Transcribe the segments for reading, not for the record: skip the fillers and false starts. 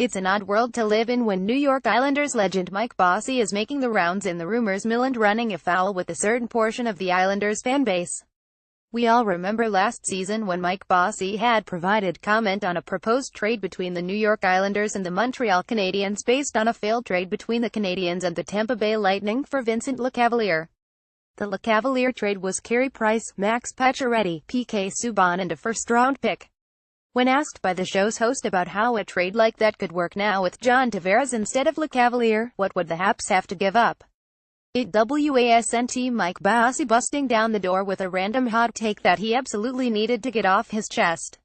It's an odd world to live in when New York Islanders legend Mike Bossy is making the rounds in the rumors mill and running afoul with a certain portion of the Islanders fan base. We all remember last season when Mike Bossy had provided comment on a proposed trade between the New York Islanders and the Montreal Canadiens based on a failed trade between the Canadiens and the Tampa Bay Lightning for Vincent Lecavalier. The Lecavalier trade was Carey Price, Max Pacioretty, PK Subban and a first-round pick. When asked by the show's host about how a trade like that could work now with John Tavares instead of Lecavalier, what would the Haps have to give up? It wasn't Mike Bossy busting down the door with a random hot take that he absolutely needed to get off his chest.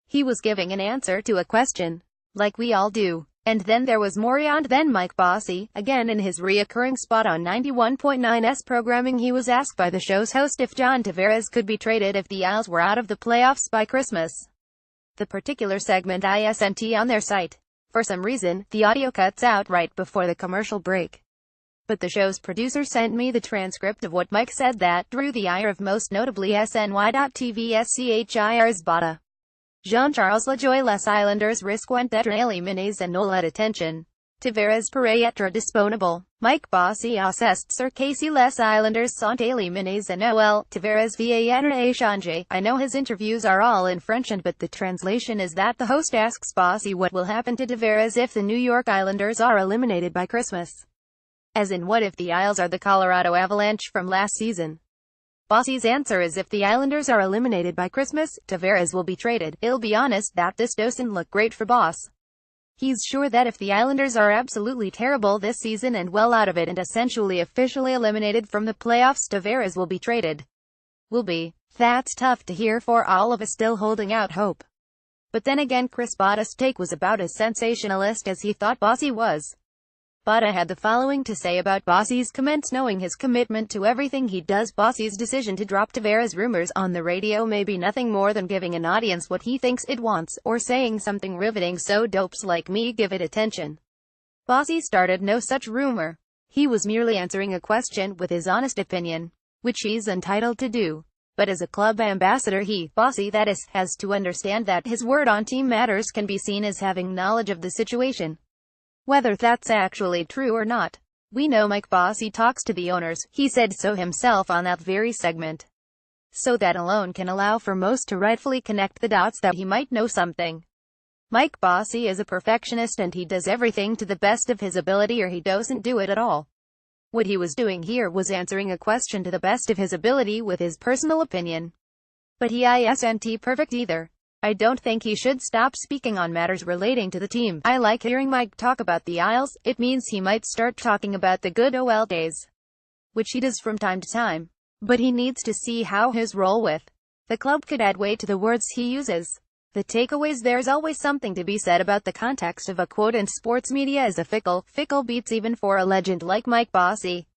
He was giving an answer to a question, like we all do. And then there was more beyond than Mike Bossy. Again in his reoccurring spot on 91.9's programming, he was asked by the show's host if John Tavares could be traded if the Isles were out of the playoffs by Christmas. The particular segment isn't on their site. For some reason, the audio cuts out right before the commercial break. But the show's producer sent me the transcript of what Mike said that drew the ire of most notably SNY.TV's CHIR's Bada. Jean-Charles Lajoie. Les Islanders risquent d'être éliminés et n'ont attention. Tavares pourrait être disponible. Mike Bossy assessed sur Casey. Les Islanders sont éliminés et Noel Tavares va être échangé. I know his interviews are all in French but the translation is that the host asks Bossy what will happen to Tavares if the New York Islanders are eliminated by Christmas. As in, what if the Isles are the Colorado Avalanche from last season? Bossy's answer is if the Islanders are eliminated by Christmas, Tavares will be traded. I'll be honest that this doesn't look great for Boss. He's sure that if the Islanders are absolutely terrible this season and well out of it and essentially officially eliminated from the playoffs, Tavares will be traded. Will be. That's tough to hear for all of us still holding out hope. But then again, Chris Bada's take was about as sensationalist as he thought Bossy was. Bada had the following to say about Bossy's comments. Knowing his commitment to everything he does, Bossy's decision to drop Tavares rumors on the radio may be nothing more than giving an audience what he thinks it wants, or saying something riveting so dopes like me give it attention. Bossy started no such rumor. He was merely answering a question with his honest opinion, which he's entitled to do. But as a club ambassador, Bossy that is, has to understand that his word on team matters can be seen as having knowledge of the situation. Whether that's actually true or not. We know Mike Bossy talks to the owners, he said so himself on that very segment. So that alone can allow for most to rightfully connect the dots that he might know something. Mike Bossy is a perfectionist and he does everything to the best of his ability or he doesn't do it at all. What he was doing here was answering a question to the best of his ability with his personal opinion. But he isn't perfect either. I don't think he should stop speaking on matters relating to the team. I like hearing Mike talk about the Isles. It means he might start talking about the good old days, which he does from time to time. But he needs to see how his role with the club could add weight to the words he uses. The takeaways: there's always something to be said about the context of a quote, and sports media is a fickle beats even for a legend like Mike Bossy.